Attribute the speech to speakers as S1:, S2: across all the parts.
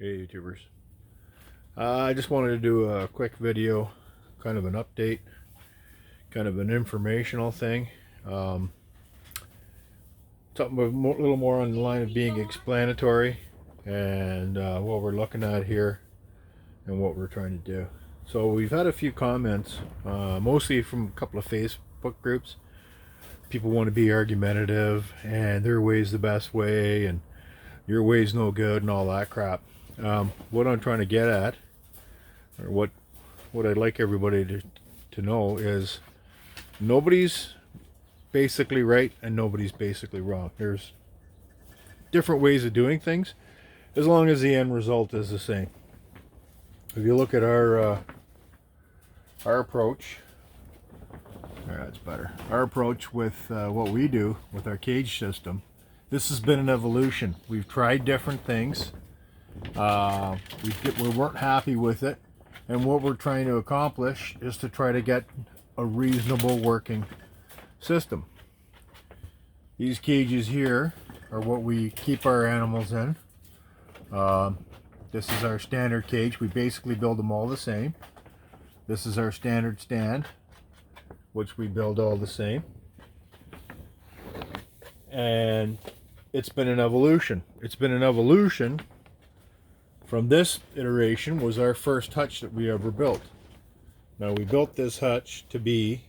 S1: Hey YouTubers. I just wanted to do a quick video, kind of an update, kind of an informational thing. Um, Something a little more on the line of being explanatory and what we're looking at here and what we're trying to do. So we've had a few comments, mostly from a couple of Facebook groups. People want to be argumentative and their way's the best way and your way's no good and all that crap. What I'm trying to get at, or what I'd like everybody to know is nobody's basically right and nobody's basically wrong. There's different ways of doing things as long as the end result is the same. If you look at our approach, that's better. Our approach with what we do with our cage system, this has been an evolution. We've tried different things. We weren't happy with it, and what we're trying to accomplish is to try to get a reasonable working system. These cages here are what we keep our animals in. This is our standard cage. We basically build them all the same. This is our standard stand, which we build all the same. And it's been an evolution. It's been an evolution from this iteration was our first hutch that we ever built. Now we built this hutch to be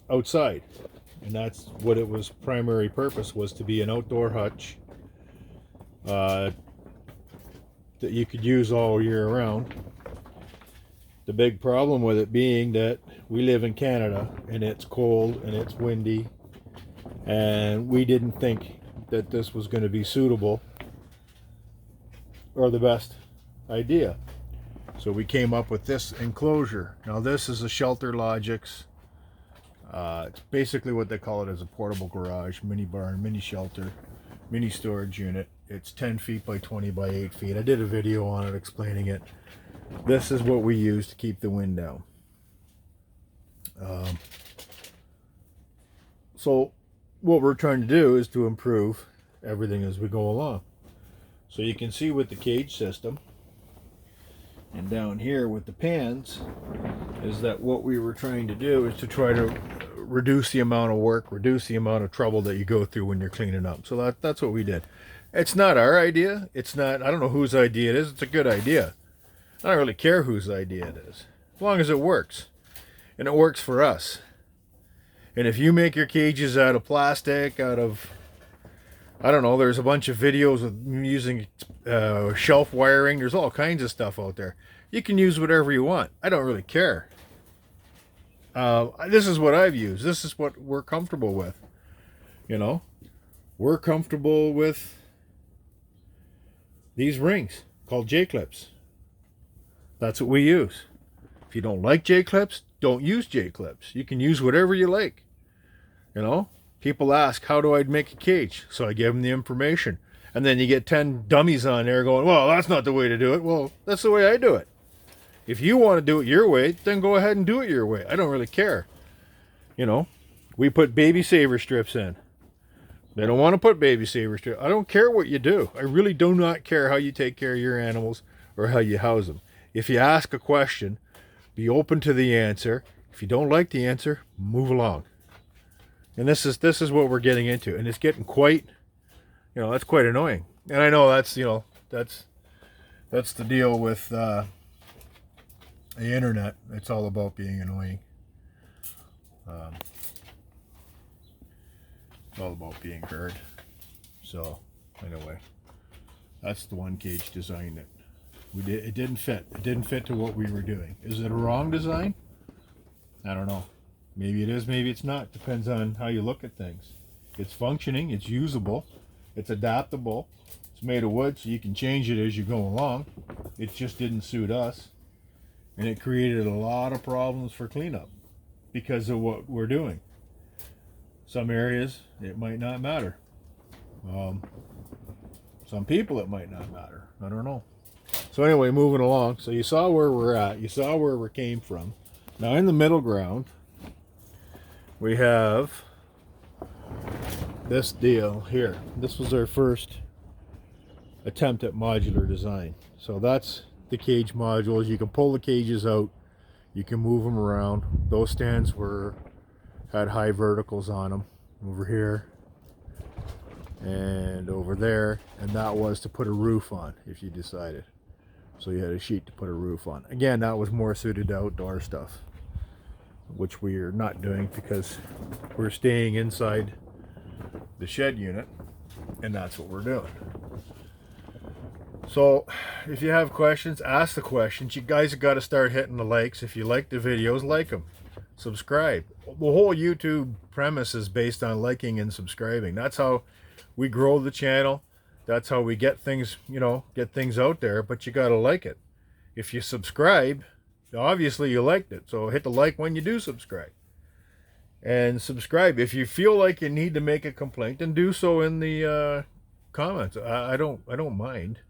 S1: outside, and that's what it was. Primary purpose was to be an outdoor hutch that you could use all year round. The big problem with it being that we live in Canada and it's cold and it's windy, and we didn't think that this was going to be suitable or the best idea. So we came up with this enclosure. Now this is a ShelterLogix. It's basically what they call it as a portable garage, mini barn, mini shelter, mini storage unit. It's 10 feet by 20 by 8 feet. I did a video on it explaining it. This is what we use to keep the wind down. So what we're trying to do is to improve everything as we go along. So you can see with the cage system and down here with the pans is that what we were trying to do is to try to reduce the amount of work, reduce the amount of trouble that you go through when you're cleaning up. So that's what we did. It's not our idea. It's not, I don't know whose idea it is. It's a good idea. I don't really care whose idea it is, as long as it works. And it works for us. And if you make your cages out of plastic, out of, I don't know, there's a bunch of videos of using shelf wiring. There's all kinds of stuff out there. You can use whatever you want. I don't really care. This is what I've used. This is what we're comfortable with. You know, we're comfortable with these rings called J-clips. That's what we use. If you don't like J-clips, don't use J-clips. You can use whatever you like. You know, people ask, how do I make a cage? So I give them the information. And then you get 10 dummies on there going, well, that's not the way to do it. Well, that's the way I do it. If you want to do it your way, then go ahead and do it your way. I don't really care. You know, we put baby saver strips in. They don't want to put baby saver strips. I don't care what you do. I really do not care how you take care of your animals or how you house them. If you ask a question, be open to the answer. If you don't like the answer, move along. And this is what we're getting into, and it's getting quite, you know, that's quite annoying. And I know that's, you know, that's the deal with the internet. It's all about being annoying. It's all about being heard. So anyway, that's the one cage design that it didn't fit. It didn't fit to what we were doing. Is it a wrong design? I don't know. Maybe it is, maybe it's not. Depends on how you look at things. It's functioning, it's usable, it's adaptable. It's made of wood, so you can change it as you go along. It just didn't suit us. And it created a lot of problems for cleanup because of what we're doing. Some areas, it might not matter. Some people, it might not matter. I don't know. So anyway, moving along. So you saw where we're at. You saw where we came from. Now in the middle ground, we have this deal here. This was our first attempt at modular design. So that's the cage modules. You can pull the cages out, you can move them around. Those stands had high verticals on them, over here and over there, and that was to put a roof on if you decided. So you had a sheet to put a roof on. Again, that was more suited to outdoor stuff, which we are not doing because we're staying inside the shed unit, and that's what we're doing. So if you have questions, ask the questions. You guys have got to start hitting the likes. If you like the videos, like them, subscribe. The whole YouTube premise is based on liking and subscribing. That's how we grow the channel. That's how we get things, get things out there. But you got to like it. If you subscribe, obviously you liked it, so hit the like when you do subscribe. And subscribe. If you feel like you need to make a complaint, then do so in the comments. I don't mind.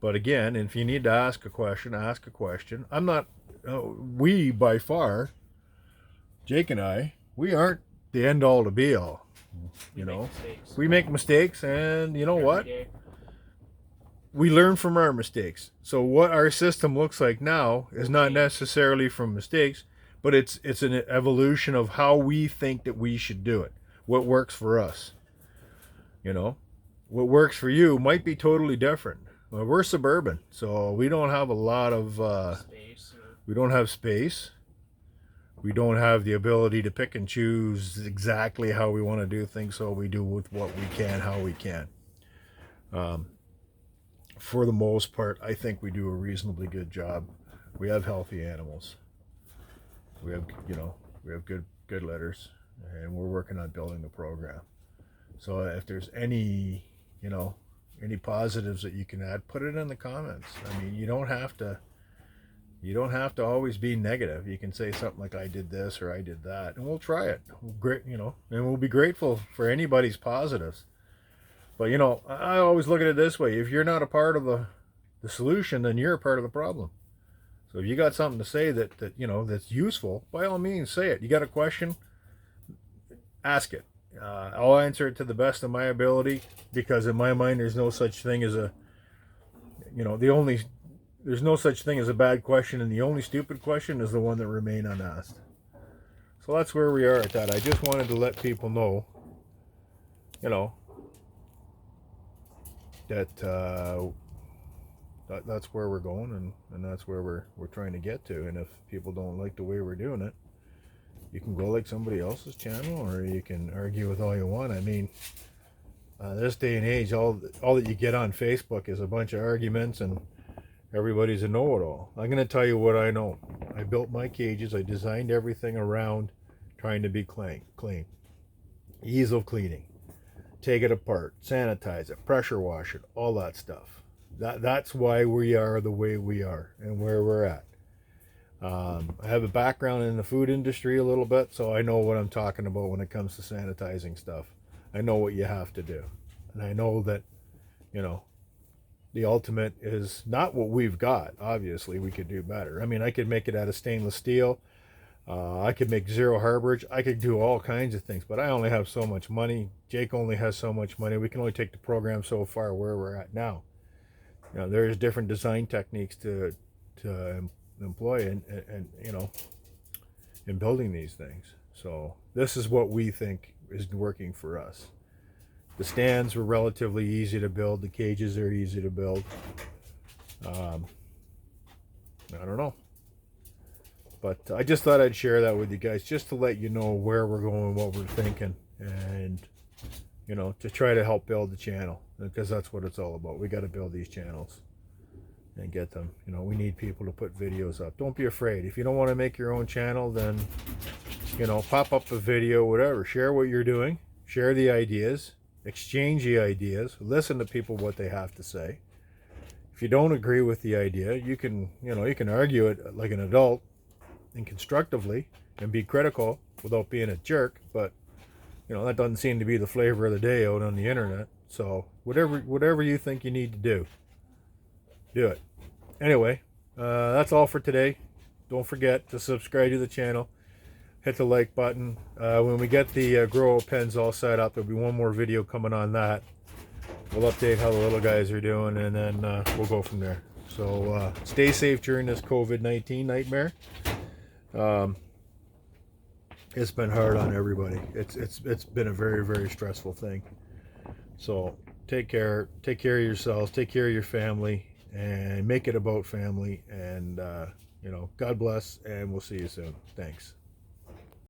S1: But again, if you need to ask a question, ask a question. I'm not, we by far, Jake and I, we aren't the end all to be all. We make mistakes, and you know what? We learn from our mistakes. So what our system looks like now is not necessarily from mistakes, but it's an evolution of how we think that we should do it. What works for us. What works for you might be totally different. Well, we're suburban, so we don't have a lot of space. We don't have space. We don't have the ability to pick and choose exactly how we want to do things, so we do with what we can, how we can. For the most part, I think we do a reasonably good job. We have healthy animals. We have, we have good litters, and we're working on building the program. So if there's any, any positives that you can add, put it in the comments. I mean, you don't have to always be negative. You can say something like, I did this or I did that, and we'll try it. Great, and we'll be grateful for anybody's positives. But I always look at it this way: if you're not a part of the solution, then you're a part of the problem. So if you got something to say that that's useful, by all means say it. You got a question, ask it. I'll answer it to the best of my ability, because in my mind there's no such thing as there's no such thing as a bad question, and the only stupid question is the one that remain unasked. So that's where we are at that. I just wanted to let people know, that that's where we're going, and that's where we're trying to get to. And if people don't like the way we're doing it, you can go like somebody else's channel, or you can argue with all you want. I mean, this day and age, all that you get on Facebook is a bunch of arguments, and everybody's a know-it-all. I'm going to tell you what I know. I built my cages. I designed everything around trying to be clean. Ease of cleaning. Take it apart, sanitize it, pressure wash it, all that stuff. That's why we are the way we are and where we're at. I have a background in the food industry a little bit, so I know what I'm talking about when it comes to sanitizing stuff. I know what you have to do. And I know that, the ultimate is not what we've got. Obviously, we could do better. I mean, I could make it out of stainless steel. I could make zero harborage. I could do all kinds of things, but I only have so much money. Jake only has so much money. We can only take the program so far where we're at now. There's different design techniques to employ in building these things. So this is what we think is working for us. The stands were relatively easy to build. The cages are easy to build. I don't know. But I just thought I'd share that with you guys, just to let you know where we're going, what we're thinking, and to try to help build the channel, because that's what it's all about. We got to build these channels and get them. We need people to put videos up. Don't be afraid. If you don't want to make your own channel, then pop up a video, whatever. Share what you're doing. Share the ideas. Exchange the ideas. Listen to people, what they have to say. If you don't agree with the idea, you can argue it like an adult and constructively, and be critical without being a jerk. But that doesn't seem to be the flavor of the day out on the internet. So whatever you think you need to do it. Anyway, that's all for today. Don't forget to subscribe to the channel, hit the like button. When we get the grow pens all set up, there'll be one more video coming on that. we'll update how the little guys are doing, and then we'll go from there. So stay safe during this COVID-19 nightmare. It's been hard on everybody. It's been a very, very stressful thing. So take care of yourselves, take care of your family, and make it about family. And God bless, and we'll see you soon. Thanks.